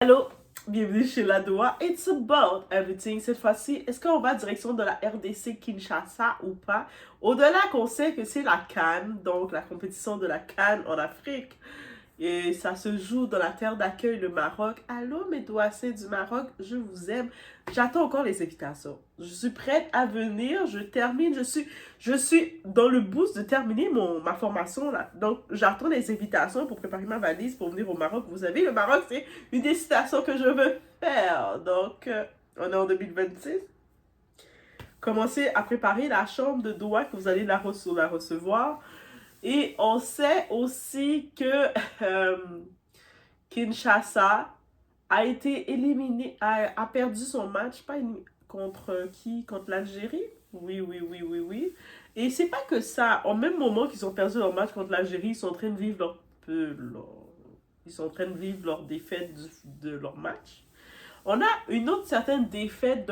Allô, bienvenue chez la Doha. It's about everything. Cette fois-ci, est-ce qu'on va direction de la RDC Kinshasa ou pas? Au-delà qu'on sait que c'est la CAN, donc la compétition de la CAN en Afrique. Et ça se joue dans la terre d'accueil, le Maroc. Allô, mes Dohaciens du Maroc, je vous aime. J'attends encore les invitations. Je suis prête à venir. Je termine. Je suis dans le boost de terminer ma formation là. Donc, j'attends les invitations pour préparer ma valise pour venir au Maroc. Vous savez, le Maroc, c'est une destination que je veux faire. Donc, on est en 2026. Commencez à préparer la chambre de Doha que vous allez la recevoir. Et on sait aussi que Kinshasa a été éliminé, a perdu son match, pas contre qui? Contre l'Algérie? Oui. Et c'est pas que ça. Au même moment qu'ils ont perdu leur match contre l'Algérie, ils sont en train de vivre leur défaite de leur match. On a une autre certaine défaite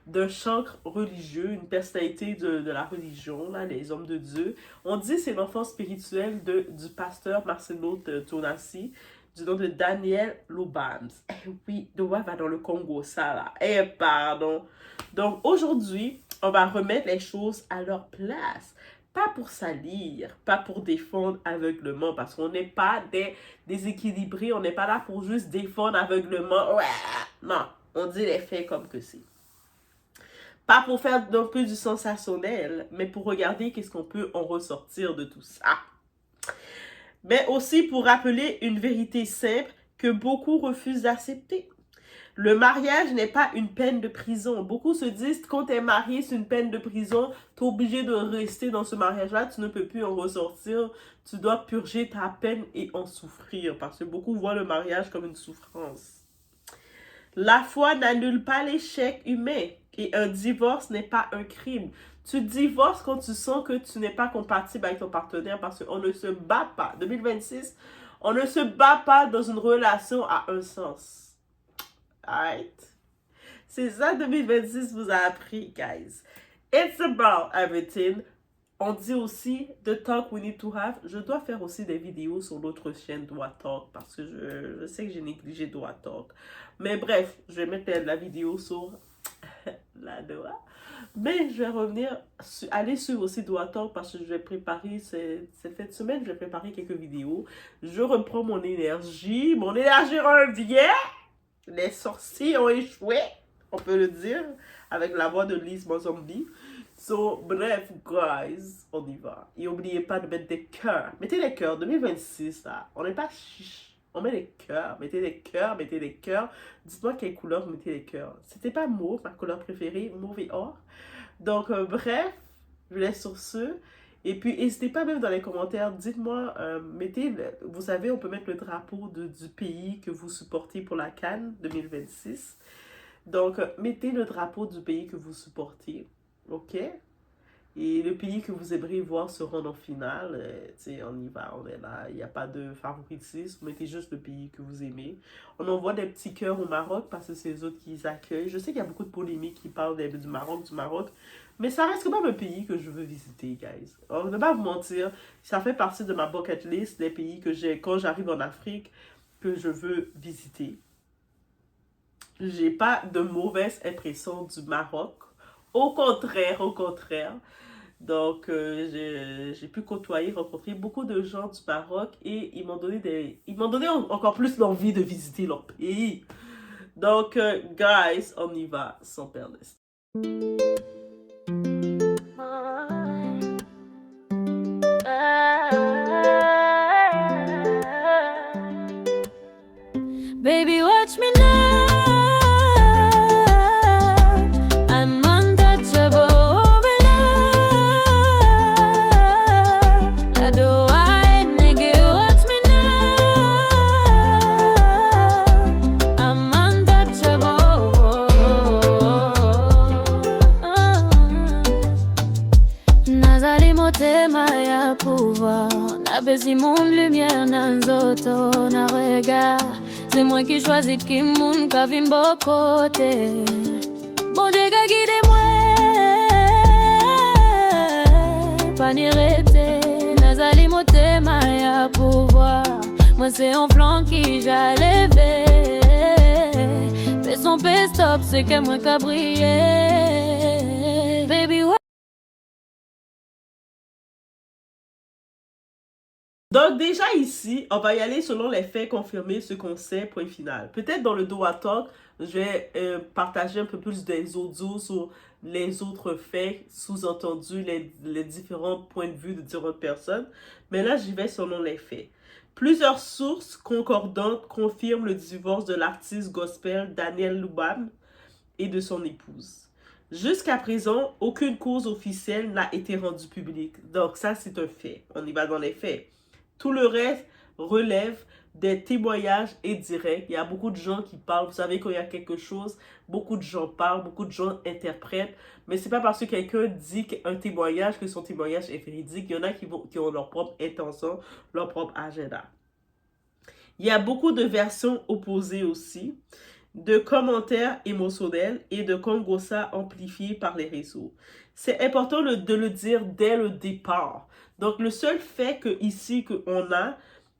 d'un chancre religieux, une personnalité de la religion, là, les hommes de Dieu. On dit que c'est l'enfant spirituel du pasteur Marcelo Tonassi, du nom de Daniel Lubams. Eh oui, Doha va dans le Congo, ça là. Eh pardon. Donc aujourd'hui, on va remettre les choses à leur place. Pas pour salir, pas pour défendre aveuglement, parce qu'on n'est pas des déséquilibrés, on n'est pas là pour juste défendre aveuglement. Ouais, non, on dit les faits comme que c'est. Pas pour faire non plus du sensationnel, mais pour regarder qu'est-ce qu'on peut en ressortir de tout ça. Mais aussi pour rappeler une vérité simple que beaucoup refusent d'accepter. Le mariage n'est pas une peine de prison. Beaucoup se disent quand tu es marié, c'est une peine de prison. Tu es obligé de rester dans ce mariage-là. Tu ne peux plus en ressortir. Tu dois purger ta peine et en souffrir. Parce que beaucoup voient le mariage comme une souffrance. La foi n'annule pas l'échec humain. Et un divorce n'est pas un crime. Tu divorces quand tu sens que tu n'es pas compatible avec ton partenaire. Parce qu'on ne se bat pas. 2026, on ne se bat pas dans une relation à un sens. Alright. C'est ça 2026 vous a appris, guys. It's about everything. On dit aussi the talk we need to have. Je dois faire aussi des vidéos sur l'autre chaîne Doha Talk parce que je sais que j'ai négligé Doha Talk. Mais bref, je vais mettre la vidéo sur la Doha. Mais je vais revenir, aller suivre aussi Doha Talk parce que je vais préparer, cette fin de semaine, je vais préparer quelques vidéos. Je reprends mon énergie revient. Les sorciers ont échoué, on peut le dire, avec la voix de Lise Mozambi. So, bref, guys, on y va. Et n'oubliez pas de mettre des cœurs. Mettez les cœurs, 2026, là. On n'est pas chiche. On met des cœurs. Mettez des cœurs, mettez des cœurs. Dites-moi quelle couleur vous mettez les cœurs. C'était pas mauve, ma couleur préférée, mauve et or. Donc, bref, je vous laisse sur ce. Et puis, n'hésitez pas même dans les commentaires, dites-moi, vous savez, on peut mettre le drapeau du pays que vous supportez pour la CAN 2026. Donc, mettez le drapeau du pays que vous supportez, ok? Et le pays que vous aimeriez voir se rendre en finale, on y va, on est là, il n'y a pas de favoritisme, mettez juste le pays que vous aimez. On envoie des petits cœurs au Maroc parce que c'est eux autres qui les accueillent. Je sais qu'il y a beaucoup de polémiques qui parlent du Maroc, mais ça reste quand même un pays que je veux visiter, guys. Alors, je ne vais pas vous mentir, ça fait partie de ma bucket list des pays que j'ai, quand j'arrive en Afrique, que je veux visiter. J'ai pas de mauvaise impression du Maroc. Au contraire. Donc, j'ai pu rencontrer beaucoup de gens du Maroc et ils m'ont donné encore plus l'envie de visiter leur pays. Donc, guys, on y va sans perdre. Baby, watch me now. Si mon lumière nan zoto na regard, c'est moi qui choisis qui moun ka vin bo côté. Bon Dieu ka guide moi, pas ni rete, nazali motema ya pouvoir. Moi c'est un flanc qui j'allais lever. stop, c'est que moi qui briller. Baby, ouais. Donc déjà ici, on va y aller selon les faits confirmés, ce qu'on sait, point final. Peut-être dans le Doha Talk, je vais partager un peu plus des audios sur les autres faits, sous-entendus, les différents points de vue de différentes personnes. Mais là, j'y vais selon les faits. Plusieurs sources concordantes confirment le divorce de l'artiste gospel Daniel Lubam et de son épouse. Jusqu'à présent, aucune cause officielle n'a été rendue publique. Donc ça, c'est un fait. On y va dans les faits. Tout le reste relève des témoignages indirects. Il y a beaucoup de gens qui parlent. Vous savez, quand il y a quelque chose, beaucoup de gens parlent, beaucoup de gens interprètent. Mais c'est pas parce que quelqu'un dit un témoignage que son témoignage est véridique. Il y en a qui ont leur propre intention, leur propre agenda. Il y a beaucoup de versions opposées aussi, de commentaires émotionnels et de congossa amplifiés par les réseaux. C'est important de le dire dès le départ. Donc, le seul fait que ici qu'on a,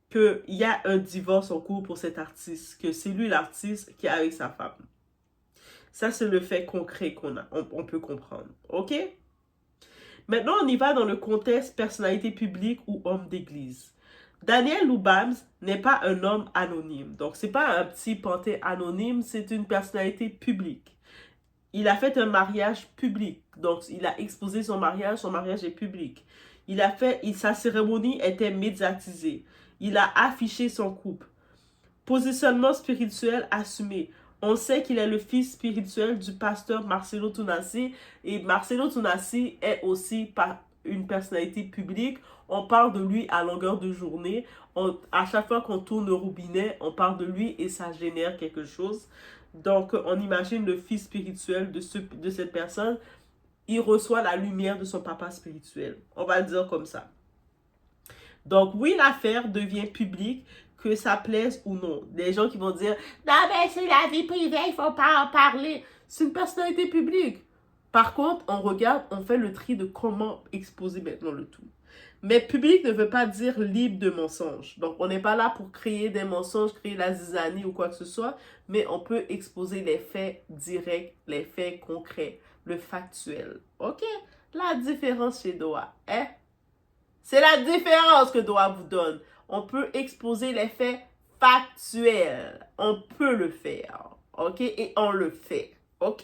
qu'il y a un divorce en cours pour cet artiste, que c'est lui l'artiste qui est avec sa femme. Ça, c'est le fait concret qu'on a, on peut comprendre. OK? Maintenant, on y va dans le contexte personnalité publique ou homme d'église. Daniel Lubams n'est pas un homme anonyme. Donc, c'est pas un petit pantin anonyme, c'est une personnalité publique. Il a fait un mariage public. Donc, il a exposé son mariage est public. Sa cérémonie était médiatisée. Il a affiché son couple. Positionnement spirituel assumé. On sait qu'il est le fils spirituel du pasteur Marcelo Tunasi. Et Marcelo Tunasi est aussi une personnalité publique. On parle de lui à longueur de journée. À chaque fois qu'on tourne le robinet, on parle de lui et ça génère quelque chose. Donc, on imagine le fils spirituel de cette personne. Il reçoit la lumière de son papa spirituel. On va le dire comme ça. Donc, oui, l'affaire devient publique, que ça plaise ou non. Des gens qui vont dire « Non, mais c'est la vie privée, il ne faut pas en parler. » C'est une personnalité publique. Par contre, on fait le tri de comment exposer maintenant le tout. Mais public ne veut pas dire libre de mensonges. Donc, on n'est pas là pour créer des mensonges, créer la zizanie ou quoi que ce soit, mais on peut exposer les faits directs, les faits concrets, le factuel. OK? La différence chez Doha, hein? C'est la différence que Doha vous donne. On peut exposer les faits factuels. On peut le faire. OK? Et on le fait. OK?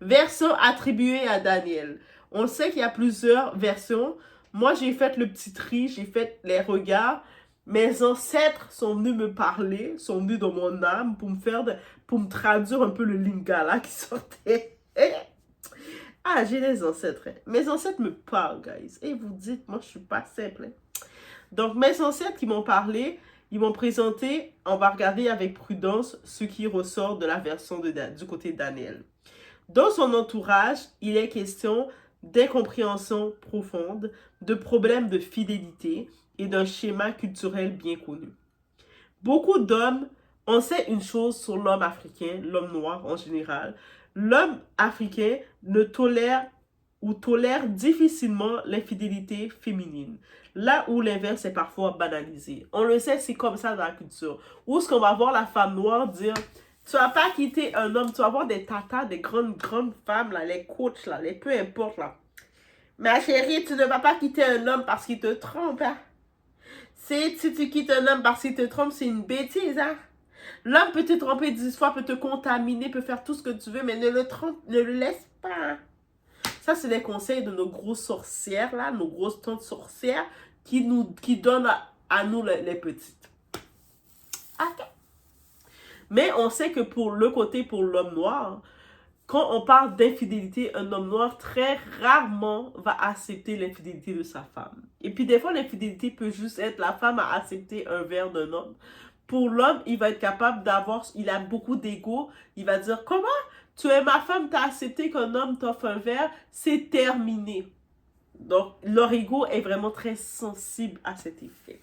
Version attribuée à Daniel. On sait qu'il y a plusieurs versions. Moi, j'ai fait le petit tri, j'ai fait les regards. Mes ancêtres sont venus me parler, sont venus dans mon âme pour me traduire un peu le lingala qui sortait. Ah, j'ai des ancêtres. Mes ancêtres me parlent, guys. Et vous dites, moi, je suis pas simple. Donc, mes ancêtres qui m'ont parlé, ils m'ont présenté, on va regarder avec prudence ce qui ressort de la version du côté de Daniel. Dans son entourage, il est question d'incompréhension profonde, de problèmes de fidélité et d'un schéma culturel bien connu. Beaucoup d'hommes, on sait une chose sur l'homme africain, l'homme noir en général, l'homme africain ne tolère difficilement l'infidélité féminine, là où l'inverse est parfois banalisé. On le sait, c'est comme ça dans la culture. Où est-ce qu'on va voir la femme noire dire « Tu vas pas quitter un homme, tu vas voir des tatas, des grandes femmes, là, les coachs, là, les peu importe, là. Ma chérie, tu ne vas pas quitter un homme parce qu'il te trompe, hein. Si tu quittes un homme parce qu'il te trompe, c'est une bêtise, hein. L'homme peut te tromper 10 fois, peut te contaminer, peut faire tout ce que tu veux, mais ne le laisse pas, hein. Ça, c'est les conseils de nos grosses sorcières, là, nos grosses tantes sorcières qui donnent à nous les petites. OK. Mais on sait que pour l'homme noir, quand on parle d'infidélité, un homme noir très rarement va accepter l'infidélité de sa femme. Et puis des fois, l'infidélité peut juste être la femme a accepté un verre d'un homme. Pour l'homme, il va être capable il a beaucoup d'ego, il va dire « Comment? Tu es ma femme, tu as accepté qu'un homme t'offre un verre, c'est terminé. » Donc, leur ego est vraiment très sensible à cet effet.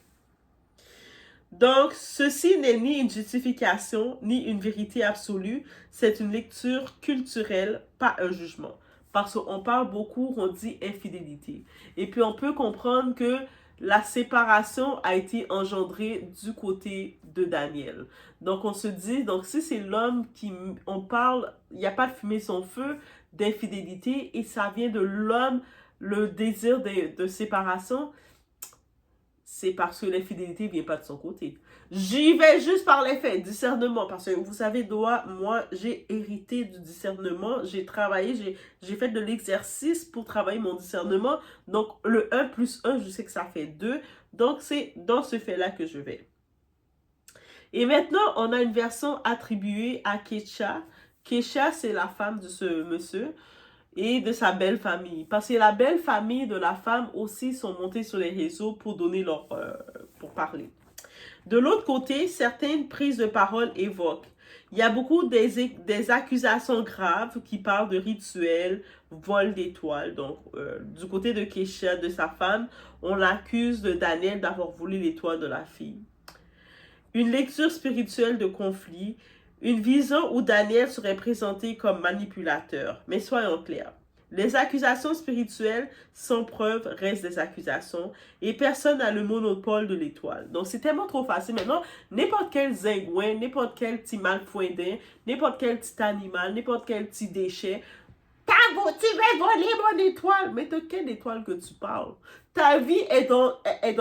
Donc, ceci n'est ni une justification, ni une vérité absolue. C'est une lecture culturelle, pas un jugement. Parce qu'on parle beaucoup, on dit infidélité. Et puis, on peut comprendre que la séparation a été engendrée du côté de Daniel. Donc, on se dit, donc si c'est l'homme qui, on parle, il n'y a pas de fumée sans feu, d'infidélité, et ça vient de l'homme, le désir de séparation, c'est parce que l'infidélité ne vient pas de son côté. J'y vais juste par les faits, discernement, parce que vous savez, moi, j'ai hérité du discernement, j'ai travaillé, j'ai fait de l'exercice pour travailler mon discernement, donc le 1 plus 1, je sais que ça fait 2, donc c'est dans ce fait-là que je vais. Et maintenant, on a une version attribuée à Kesha. Kesha, c'est la femme de ce monsieur et de sa belle famille. Parce que la belle famille de la femme aussi sont montées sur les réseaux pour donner pour parler. De l'autre côté, certaines prises de parole évoquent. Il y a beaucoup des accusations graves qui parlent de rituels, vol d'étoiles. Donc, du côté de Kesha, de sa femme, on l'accuse de Daniel d'avoir volé l'étoile de la fille. Une lecture spirituelle de conflit, une vision où Daniel serait présenté comme manipulateur. Mais soyons clairs, les accusations spirituelles sans preuve restent des accusations et personne n'a le monopole de l'étoile. Donc c'est tellement trop facile. Maintenant, n'importe quel zingouin, n'importe quel petit malpointin, n'importe quel petit animal, n'importe quel petit déchet, tu vas voler mon étoile. Mais de quelle étoile que tu parles? Ta vie est dans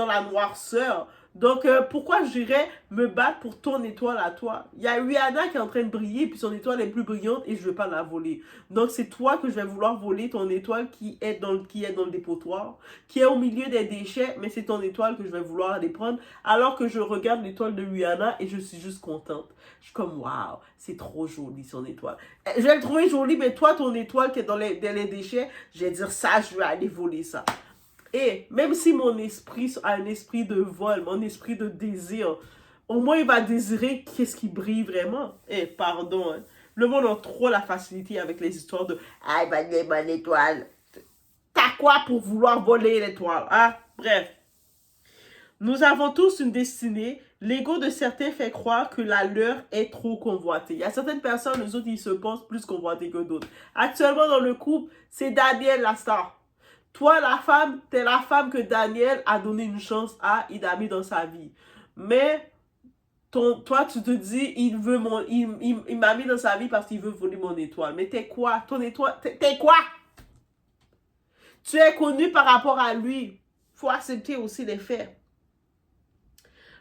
la noirceur. Donc, pourquoi j'irais me battre pour ton étoile à toi? Il y a Rihanna qui est en train de briller, puis son étoile est plus brillante et je ne veux pas la voler. Donc, c'est toi que je vais vouloir voler ton étoile qui est dans le dépotoir, qui est au milieu des déchets, mais c'est ton étoile que je vais vouloir aller prendre, alors que je regarde l'étoile de Rihanna et je suis juste contente. Je suis comme, waouh, c'est trop joli son étoile. Je vais le trouver joli, mais toi, ton étoile qui est dans les déchets, je vais dire ça, je vais aller voler ça. Et même si mon esprit a un esprit de vol, mon esprit de désir, au moins il va désirer qu'est-ce qui brille vraiment. Eh, pardon, hein. Le monde a trop la facilité avec les histoires de « Ah, il va gagner mon étoile. » T'as quoi pour vouloir voler l'étoile, hein? Bref. Nous avons tous une destinée. L'ego de certains fait croire que la leur est trop convoitée. Il y a certaines personnes, les autres, ils se pensent plus convoités que d'autres. Actuellement, dans le couple, c'est Daniel la star. Toi, la femme, t'es la femme que Daniel a donné une chance à, il a mis dans sa vie. Mais, toi, tu te dis, il m'a mis dans sa vie parce qu'il veut voler mon étoile. Mais t'es quoi? Ton étoile, t'es quoi? Tu es connu par rapport à lui. Faut accepter aussi les faits.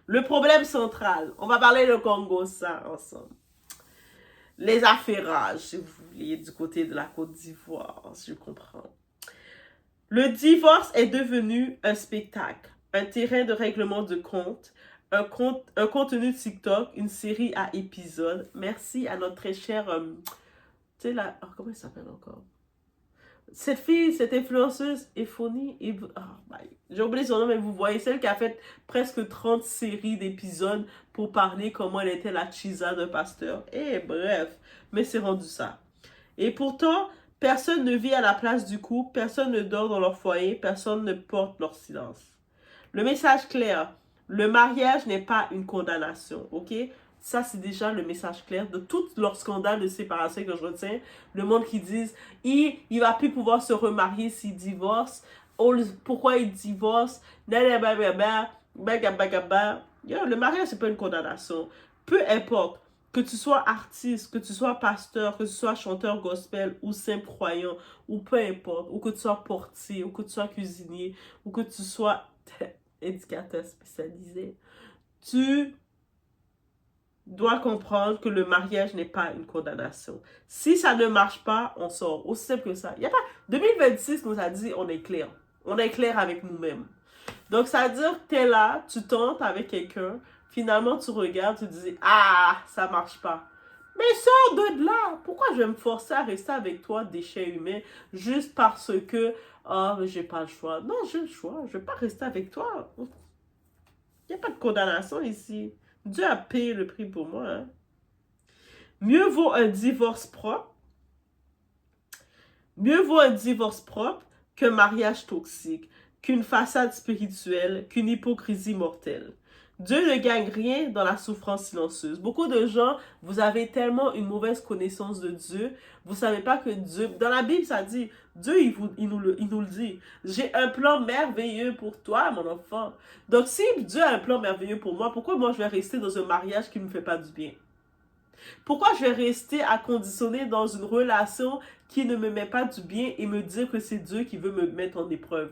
Le problème central, on va parler de Congo, ça, ensemble. Les affairages, si vous voulez, du côté de la Côte d'Ivoire, je comprends. Le divorce est devenu un spectacle, un terrain de règlement de compte, un contenu de TikTok, une série à épisodes. Merci à notre très chère, tu sais, comment elle s'appelle encore? Cette fille, cette influenceuse, Ephonie, j'ai oublié son nom, mais vous voyez, celle qui a fait presque 30 séries d'épisodes pour parler comment elle était la chisa d'un pasteur. Et bref, mais c'est rendu ça. Et pourtant, personne ne vit à la place du couple, personne ne dort dans leur foyer, personne ne porte leur silence. Le message clair, le mariage n'est pas une condamnation, ok? Ça, c'est déjà le message clair de tous leurs scandales de séparation que je retiens. Le monde qui dit, il va plus pouvoir se remarier s'il divorce. Pourquoi il divorce? Le mariage, c'est pas une condamnation. Peu importe. Que tu sois artiste, que tu sois pasteur, que tu sois chanteur gospel ou simple croyant, ou peu importe, ou que tu sois portier, ou que tu sois cuisinier, ou que tu sois éducateur spécialisé, tu dois comprendre que le mariage n'est pas une condamnation. Si ça ne marche pas, on sort. Aussi simple que ça. Il y a pas... 2026 nous a dit, on est clair. On est clair avec nous-mêmes. Donc, ça veut dire que tu es là, tu tentes avec quelqu'un, finalement, tu regardes, tu te dis, ah, ça marche pas. Mais sors de là. Pourquoi je vais me forcer à rester avec toi, déchet humain, juste parce que, ah, mais j'ai pas le choix. Non, j'ai le choix. Je vais pas rester avec toi. Il n'y a pas de condamnation ici. Dieu a payé le prix pour moi. Hein. Mieux vaut un divorce propre. Mieux vaut un divorce propre qu'un mariage toxique, qu'une façade spirituelle, qu'une hypocrisie mortelle. Dieu ne gagne rien dans la souffrance silencieuse. Beaucoup de gens, vous avez tellement une mauvaise connaissance de Dieu, vous ne savez pas que Dieu, dans la Bible, ça dit, Dieu, il nous le dit. J'ai un plan merveilleux pour toi, mon enfant. Donc, si Dieu a un plan merveilleux pour moi, pourquoi moi je vais rester dans un mariage qui ne me fait pas du bien? Pourquoi je vais rester à conditionner dans une relation qui ne me met pas du bien et me dire que c'est Dieu qui veut me mettre en épreuve?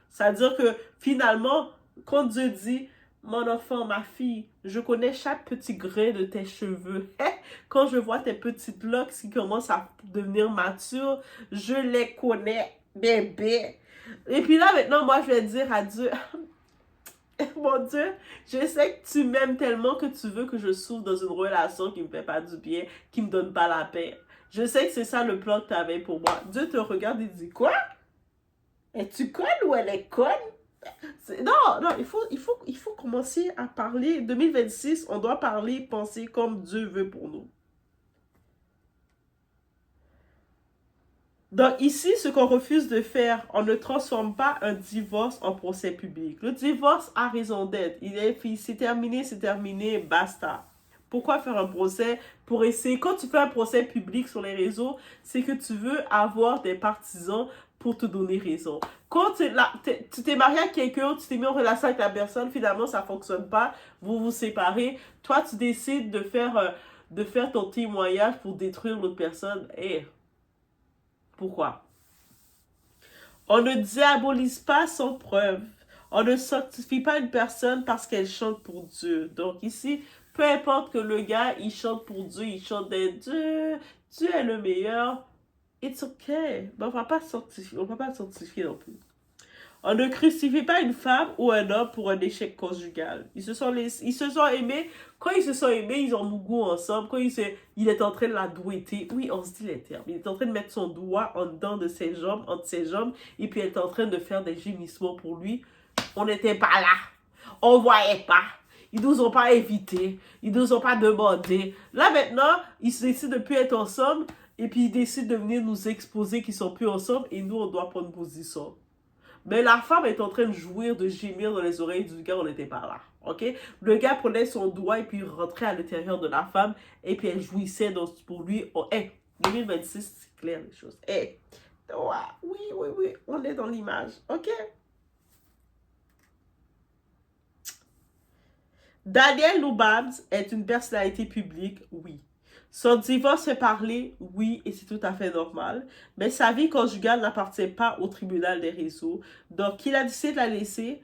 C'est-à-dire que finalement, quand Dieu dit, mon enfant, ma fille, je connais chaque petit grain de tes cheveux. Quand je vois tes petites locks qui commencent à devenir matures, je les connais, bébé. Et puis là, maintenant, moi, je vais dire à Dieu, mon Dieu, je sais que tu m'aimes tellement que tu veux que je souffre dans une relation qui me fait pas du bien, qui me donne pas la paix. Je sais que c'est ça le plan que tu avais pour moi. Dieu te regarde et dit, quoi? Es-tu conne ou elle est conne? Non, non, il faut commencer à parler. 2026, on doit parler, penser comme Dieu veut pour nous. Donc ici, ce qu'on refuse de faire, on ne transforme pas un divorce en procès public. Le divorce a raison d'être. C'est terminé, basta. Pourquoi faire un procès pour essayer? Quand tu fais un procès public sur les réseaux, c'est que tu veux avoir des partisans pour te donner raison. Quand tu t'es marié à quelqu'un, tu t'es mis en relation avec la personne, finalement ça ne fonctionne pas, vous vous séparez, toi tu décides de faire ton témoignage pour détruire l'autre personne. Et pourquoi? On ne diabolise pas sans preuve. On ne sanctifie pas une personne parce qu'elle chante pour Dieu. Donc ici, peu importe que le gars, il chante pour Dieu, il chante des Dieu, Dieu est le meilleur. It's okay. Mais on ne va pas le sanctifier non plus. On ne crucifie pas une femme ou un homme pour un échec conjugal. Ils se sont aimés. Quand ils se sont aimés, ils ont mougou ensemble. Quand il est en train de la douetter, oui, on se dit les termes. Il est en train de mettre son doigt en dedans de ses jambes, entre ses jambes, et puis elle est en train de faire des gémissements pour lui. On n'était pas là. On ne voyait pas. Ils nous ont pas invités. Ils nous ont pas demandé. Là, maintenant, ils décident de ne plus être ensemble, et puis ils décident de venir nous exposer qu'ils sont plus ensemble, et nous, on doit prendre position. Mais la femme est en train de jouir, de gémir dans les oreilles du gars, on n'était pas là, ok? Le gars prenait son doigt et puis rentrait à l'intérieur de la femme et puis elle jouissait pour lui. Oh, 2026, c'est clair les choses. Oui, on est dans l'image, ok? Daniel Loubabs est une personnalité publique, oui. Son divorce fait parler, oui, et c'est tout à fait normal. Mais sa vie conjugale n'appartient pas au tribunal des réseaux. Donc, qu'il a décidé de la laisser,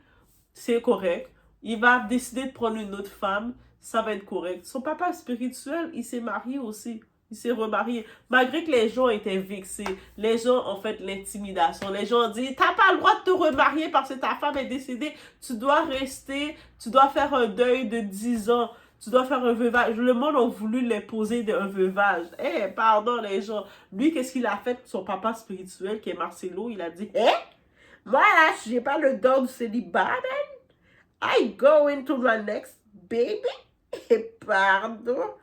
c'est correct. Il va décider de prendre une autre femme, ça va être correct. Son papa spirituel, il s'est marié aussi. Il s'est remarié. Malgré que les gens étaient vexés, les gens ont fait l'intimidation. Les gens ont dit, t'as pas le droit de te remarier parce que ta femme est décédée. Tu dois rester, tu dois faire un deuil de 10 ans. Tu dois faire un veuvage. Le monde a voulu les poser un veuvage. Pardon les gens. Lui, qu'est-ce qu'il a fait? Son papa spirituel, qui est Marcelo, il a dit, moi là, j'ai pas le don du célibat, I go into my next baby. Pardon.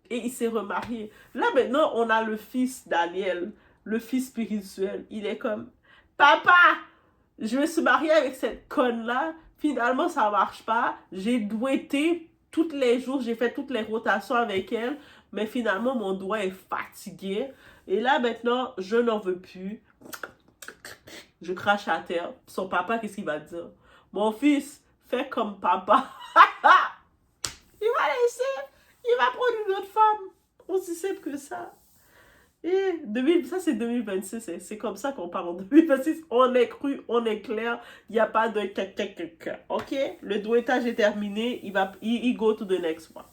Et il s'est remarié. Là, maintenant, on a le fils Daniel, le fils spirituel. Il est comme, papa, je vais se marier avec cette conne-là. Finalement, ça marche pas. J'ai douetté tous les jours, j'ai fait toutes les rotations avec elle. Mais finalement, mon doigt est fatigué. Et là, maintenant, je n'en veux plus. Je crache à terre. Son papa, qu'est-ce qu'il va dire? Mon fils, fais comme papa. Il va laisser. Il va prendre une autre femme. Aussi simple que ça. Et ça, c'est 2026. C'est comme ça qu'on parle en 2026. On est cru, on est clair. Il n'y a pas de caca. OK? Le douettage est terminé. Il go to the next one.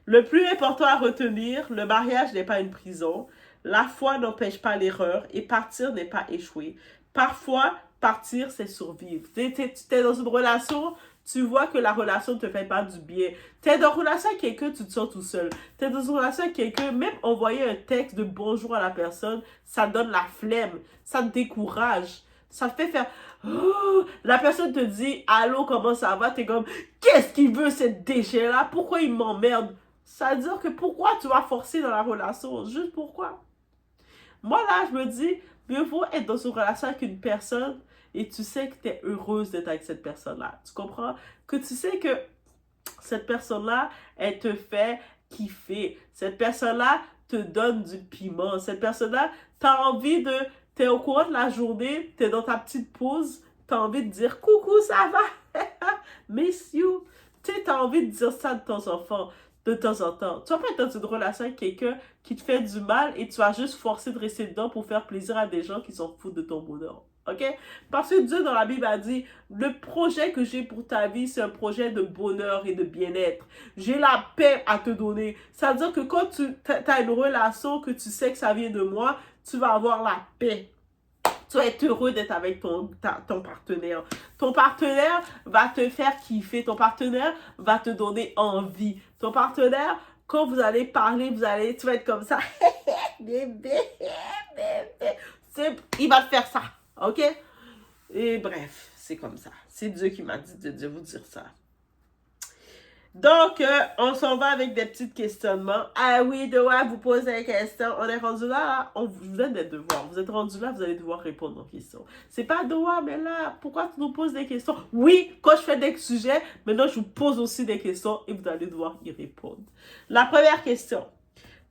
Le plus important à retenir, le mariage n'est pas une prison. La foi n'empêche pas l'erreur et partir n'est pas échouer. Parfois, partir, c'est survivre. Tu es dans une relation, tu vois que la relation ne te fait pas du bien. Tu es dans une relation avec quelqu'un, tu te sens tout seul. Tu es dans une relation avec quelqu'un, même envoyer un texte de bonjour à la personne, ça donne la flemme, ça te décourage. Ça te fait faire... Oh, la personne te dit, allô, comment ça va? Tu es comme, qu'est-ce qu'il veut, cette déchet-là? Pourquoi il m'emmerde? Ça veut dire que pourquoi tu vas forcer dans la relation? Juste pourquoi? Moi, là, je me dis, mieux vaut être dans une relation avec une personne et tu sais que tu es heureuse d'être avec cette personne-là. Tu comprends? Que tu sais que cette personne-là, elle te fait kiffer. Cette personne-là te donne du piment. Cette personne-là, t'as envie de... T'es au courant de la journée, t'es dans ta petite pause, t'as envie de dire coucou, ça va? Miss you. Tu sais, t'as envie de dire ça de temps en temps. De temps en temps. Tu vas pas être dans une relation avec quelqu'un qui te fait du mal et tu vas juste forcer de rester dedans pour faire plaisir à des gens qui s'en foutent de ton bonheur. OK? Parce que Dieu dans la Bible a dit, le projet que j'ai pour ta vie, c'est un projet de bonheur et de bien-être. J'ai la paix à te donner. Ça veut dire que quand tu as une relation que tu sais que ça vient de moi, tu vas avoir la paix. Tu vas être heureux d'être avec ton partenaire. Ton partenaire va te faire kiffer. Ton partenaire va te donner envie. Ton partenaire, quand vous allez parler, tu vas être comme ça. Bébé, bébé. Il va te faire ça. OK? Et bref, c'est comme ça. C'est Dieu qui m'a dit de vous dire ça. Donc, on s'en va avec des petits questionnements. Ah oui, Doa vous pose des questions. On est rendu là, on vous donne des devoirs. Vous êtes rendu là, vous allez devoir répondre aux questions. C'est pas Doa, mais là, pourquoi tu nous poses des questions? Oui, quand je fais des sujets, maintenant je vous pose aussi des questions et vous allez devoir y répondre. La première question.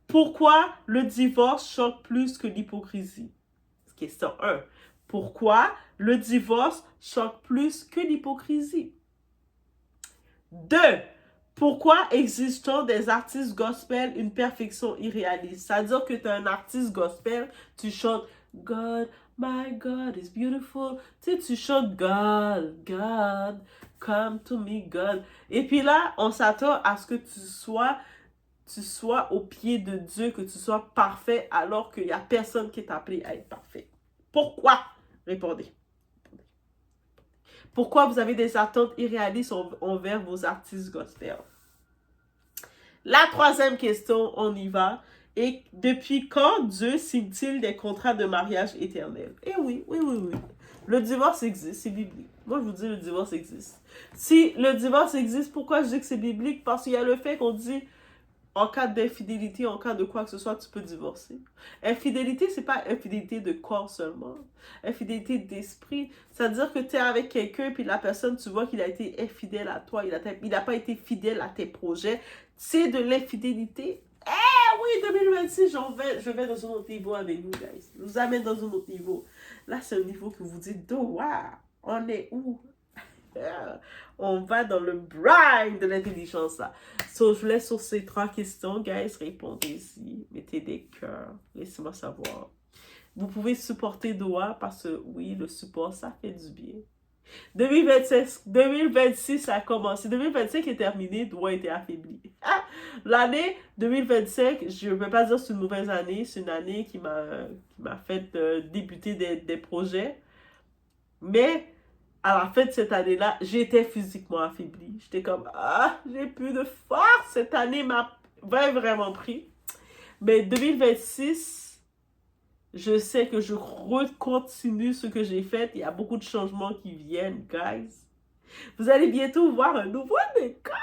Pourquoi le divorce choque plus que l'hypocrisie? Question 1. Pourquoi le divorce choque plus que l'hypocrisie? 2. Pourquoi existe-t-il des artistes gospel une perfection irréaliste? C'est-à-dire que tu es un artiste gospel, tu chantes God, my God is beautiful. Tu sais, tu chantes God, God, come to me, God. Et puis là, on s'attend à ce que tu sois au pied de Dieu, que tu sois parfait alors qu'il n'y a personne qui est appelé à être parfait. Pourquoi? Répondez. Pourquoi vous avez des attentes irréalistes envers vos artistes gospel? La troisième question, on y va. Et depuis quand Dieu signe-t-il des contrats de mariage éternel? Eh oui. Le divorce existe, c'est biblique. Moi, je vous dis, le divorce existe. Si le divorce existe, pourquoi je dis que c'est biblique? Parce qu'il y a le fait qu'on dit, en cas d'infidélité, en cas de quoi que ce soit, tu peux divorcer. Infidélité, c'est pas infidélité de corps seulement. Infidélité d'esprit. C'est-à-dire que tu es avec quelqu'un, puis la personne, tu vois qu'il a été infidèle à toi, il n'a pas été fidèle à tes projets. C'est de l'infidélité. Eh oui, 2026, je vais dans un autre niveau avec vous, guys. Je vous amène dans un autre niveau. Là, c'est un niveau que vous dites, wow, on est où? On va dans le brine de l'intelligence là. So, je vous laisse sur ces 3 questions, guys. Répondez-y. Mettez des cœurs. Laissez-moi savoir. Vous pouvez supporter Doa parce que oui, le support, ça fait du bien. 2026 a commencé. 2025 est terminé, Doa était affaibli. L'année 2025, je ne peux pas dire que c'est une mauvaise année. C'est une année qui m'a fait débuter des projets. Mais à la fin de cette année-là, j'étais physiquement affaiblie. J'étais comme, j'ai plus de force. Cette année m'a vraiment pris. Mais 2026, je sais que je continue ce que j'ai fait. Il y a beaucoup de changements qui viennent, guys. Vous allez bientôt voir un nouveau décor.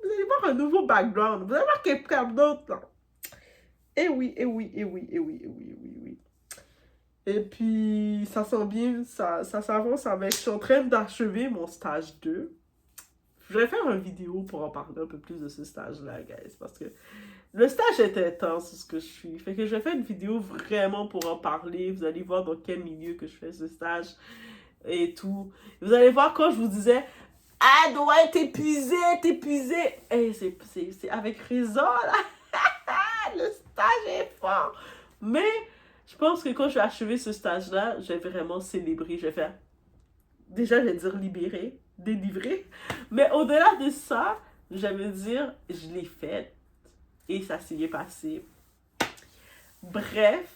Vous allez voir un nouveau background. Vous allez voir quelqu'un d'autre, là. Eh oui. Et puis, ça sent bien, ça s'avance avec... Je suis en train d'achever mon stage 2. Je vais faire une vidéo pour en parler un peu plus de ce stage-là, guys. Parce que le stage est intense, ce que je suis. Fait que je vais faire une vidéo vraiment pour en parler. Vous allez voir dans quel milieu que je fais ce stage et tout. Vous allez voir quand je vous disais... Ah, doit être épuisé. Eh, c'est avec raison, là. Le stage est fort. Mais... je pense que quand je vais achever ce stage-là, je vais vraiment célébrer. Je vais faire, déjà, je vais dire libérer, délivrer. Mais au-delà de ça, je vais me dire, je l'ai fait. Et ça s'y est passé. Bref,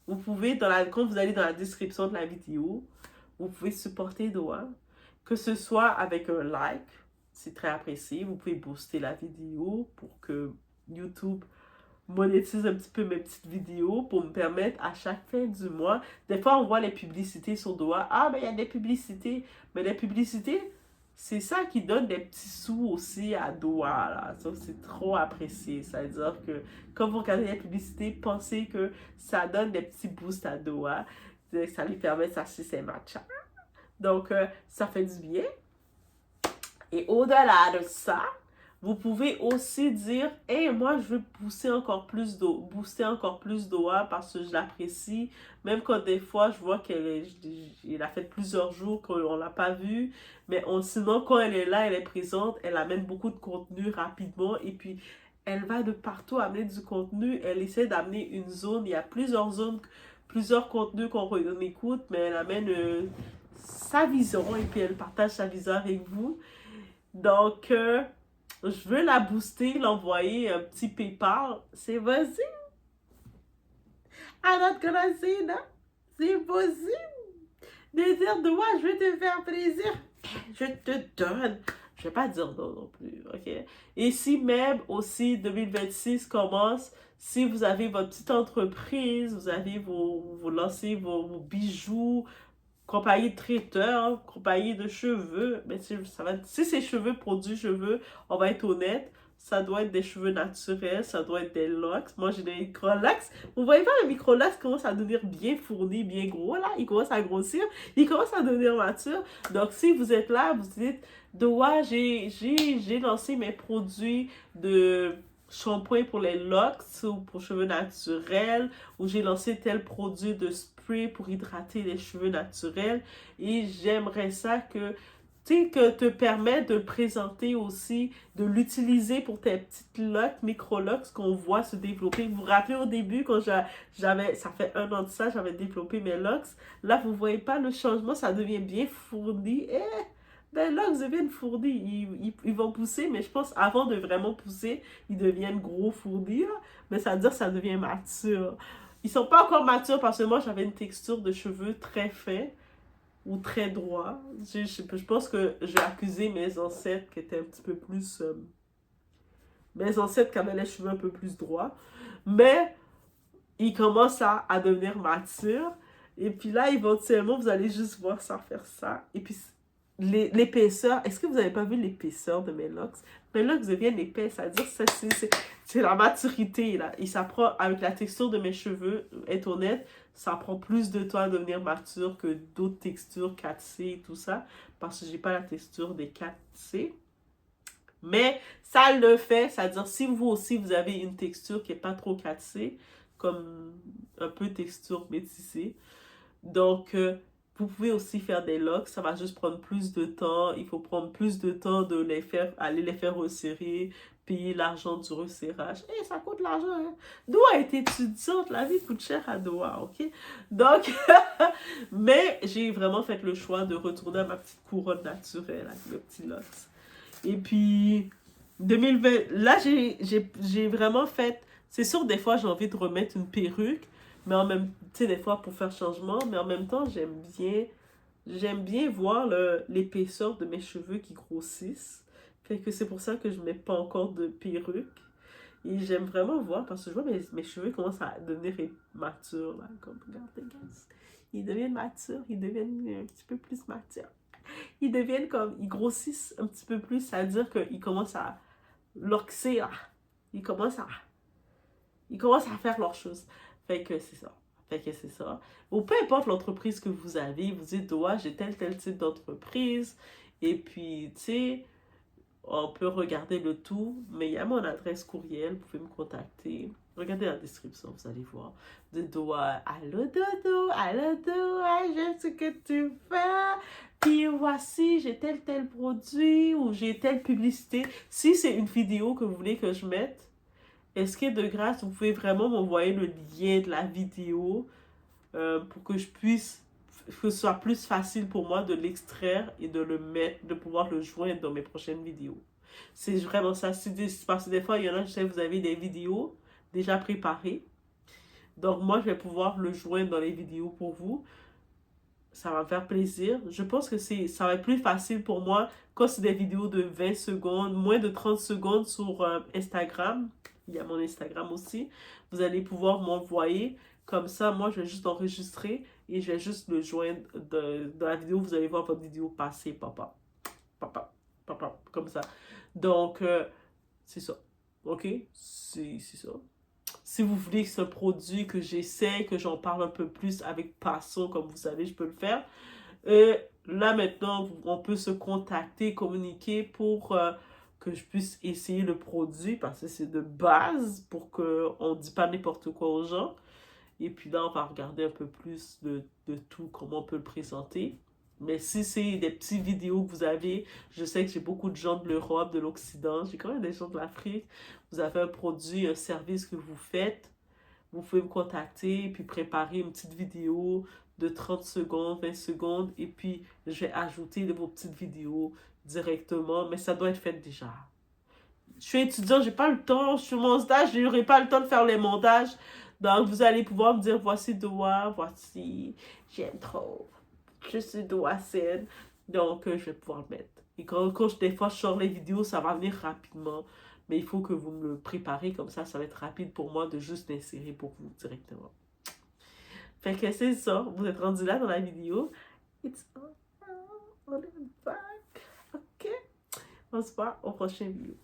vous pouvez, quand vous allez dans la description de la vidéo, vous pouvez supporter Doa. Que ce soit avec un like, c'est très apprécié. Vous pouvez booster la vidéo pour que YouTube monétise un petit peu mes petites vidéos pour me permettre à chaque fin du mois. Des fois, on voit les publicités sur Doa. Ah, mais il y a des publicités. Mais les publicités, c'est ça qui donne des petits sous aussi à Doa, là. Ça, c'est trop apprécié. Ça veut dire que quand vous regardez les publicités, pensez que ça donne des petits boosts à Doa. Ça lui permet, ça c'est ses matchas. Donc, ça fait du bien. Et au-delà de ça, vous pouvez aussi dire, hey, moi, je veux booster encore plus d'OA parce que je l'apprécie. Même quand des fois, je vois qu'elle a fait plusieurs jours qu'on ne l'a pas vue. Mais sinon, quand elle est là, elle est présente, elle amène beaucoup de contenu rapidement. Et puis, elle va de partout amener du contenu. Elle essaie d'amener une zone. Il y a plusieurs zones, plusieurs contenus qu'on écoute, mais elle amène sa vision et puis elle partage sa vision avec vous. Donc, je veux la booster, l'envoyer un petit PayPal. C'est vas-y. I'm not gonna say no. C'est possible. De dire, de moi, je vais te faire plaisir. Je te donne. Je vais pas dire non non plus, ok? Et si même aussi 2026 commence, si vous avez votre petite entreprise, vous lancez vos bijoux, compagnie de traiteurs, compagnie de cheveux, mais si c'est cheveux, produits cheveux, on va être honnête, ça doit être des cheveux naturels, ça doit être des locks. Moi, j'ai des micro-locks. Vous voyez pas, le micro-locks commence à devenir bien fourni, bien gros, là. Il commence à grossir, il commence à devenir mature. Donc, si vous êtes là, vous dites, ouais, j'ai lancé mes produits de shampoing pour les locks ou pour cheveux naturels, ou j'ai lancé tel produit de spray pour hydrater les cheveux naturels, et j'aimerais ça que te permet de présenter aussi, de l'utiliser pour tes petites locks, micro-locks qu'on voit se développer. Vous vous rappelez au début, quand ça fait 1 an de ça, j'avais développé mes locks. Là, vous voyez pas le changement, ça devient bien fourni. Les locks deviennent fournis. Ils vont pousser, mais je pense avant de vraiment pousser, ils deviennent gros fournis. Là. Mais ça veut dire que ça devient mature. Ils sont pas encore matures parce que moi, j'avais une texture de cheveux très fin ou très droit. Je pense que j'ai accusé mes ancêtres qui étaient un petit peu plus... mes ancêtres qui avaient les cheveux un peu plus droits. Mais ils commencent à devenir matures. Et puis là, éventuellement, vous allez juste voir ça faire ça. Et puis, l'épaisseur, est-ce que vous n'avez pas vu l'épaisseur de mes locks? Mes locks deviennent épais, c'est-à-dire c'est la maturité, là. Et ça prend, avec la texture de mes cheveux, être honnête, ça prend plus de temps à devenir mature que d'autres textures 4C et tout ça, parce que j'ai pas la texture des 4C. Mais ça le fait, c'est-à-dire si vous aussi, vous avez une texture qui n'est pas trop 4C, comme un peu texture métissée, donc... vous pouvez aussi faire des locks, ça va juste prendre plus de temps. Il faut prendre plus de temps de aller les faire resserrer, payer l'argent du resserrage. Ça coûte l'argent, hein. Doha est étudiante, la vie coûte cher à Doha, ok? Donc, mais j'ai vraiment fait le choix de retourner à ma petite couronne naturelle avec le petit locks. Et puis, 2020, là, j'ai vraiment fait... C'est sûr, des fois, j'ai envie de remettre une perruque, mais en même temps, tu sais, des fois pour faire changement, mais en même temps, j'aime bien voir l'épaisseur de mes cheveux qui grossissent. Fait que c'est pour ça que je mets pas encore de perruque. Et j'aime vraiment voir, parce que je vois mes cheveux commencent à devenir matures, là. Comme, regardez, guys. Ils deviennent matures, ils deviennent un petit peu plus matures. Ils deviennent comme, ils grossissent un petit peu plus, c'est-à-dire qu'ils commencent à loxer, là. Ils commencent à faire leurs choses. Fait que c'est ça. Ou peu importe l'entreprise que vous avez, vous dites, ouais, j'ai tel type d'entreprise. Et puis, tu sais, on peut regarder le tout. Mais il y a mon adresse courriel, vous pouvez me contacter. Regardez la description, vous allez voir. De doigt, allô Dodo, j'aime ce que tu fais. Puis voici, j'ai tel produit ou j'ai telle publicité. Si c'est une vidéo que vous voulez que je mette, est-ce que de grâce, vous pouvez vraiment m'envoyer le lien de la vidéo pour que ce soit plus facile pour moi de l'extraire et de le mettre, de pouvoir le joindre dans mes prochaines vidéos. C'est vraiment ça. Parce que des fois, il y en a, je sais, vous avez des vidéos déjà préparées. Donc moi, je vais pouvoir le joindre dans les vidéos pour vous. Ça va me faire plaisir. Je pense que ça va être plus facile pour moi quand c'est des vidéos de 20 secondes, moins de 30 secondes sur Instagram. Il y a mon Instagram aussi. Vous allez pouvoir m'envoyer. Comme ça, moi, je vais juste enregistrer et je vais juste le joindre dans la vidéo. Vous allez voir votre vidéo passer, papa. Comme ça. Donc, c'est ça. Ok? C'est ça. Si vous voulez que ce produit, que j'essaie, que j'en parle un peu plus avec passion, comme vous savez, je peux le faire. Là, maintenant, on peut se contacter, communiquer pour que je puisse essayer le produit parce que c'est de base pour qu'on ne dise pas n'importe quoi aux gens. Et puis là, on va regarder un peu plus de tout, comment on peut le présenter. Mais si c'est des petites vidéos que vous avez, je sais que j'ai beaucoup de gens de l'Europe, de l'Occident, j'ai quand même des gens de l'Afrique. Vous avez un produit, un service que vous faites, vous pouvez me contacter et puis préparer une petite vidéo de 30 secondes, 20 secondes. Et puis, je vais ajouter de vos petites vidéos directement, mais ça doit être fait déjà. Je suis étudiant, j'ai pas le temps, je suis mon stage, je n'aurai pas le temps de faire les montages. Donc, vous allez pouvoir me dire, voici Doa, voici, j'aime trop, je suis Doa Sen. Donc, je vais pouvoir le mettre. Et des fois, je sors les vidéos, ça va venir rapidement. Mais il faut que vous me le préparez, comme ça va être rapide pour moi de juste l'insérer pour vous directement. Fait que c'est ça, vous êtes rendu là dans la vidéo. It's on back. Ok? On se voit au prochain vidéo.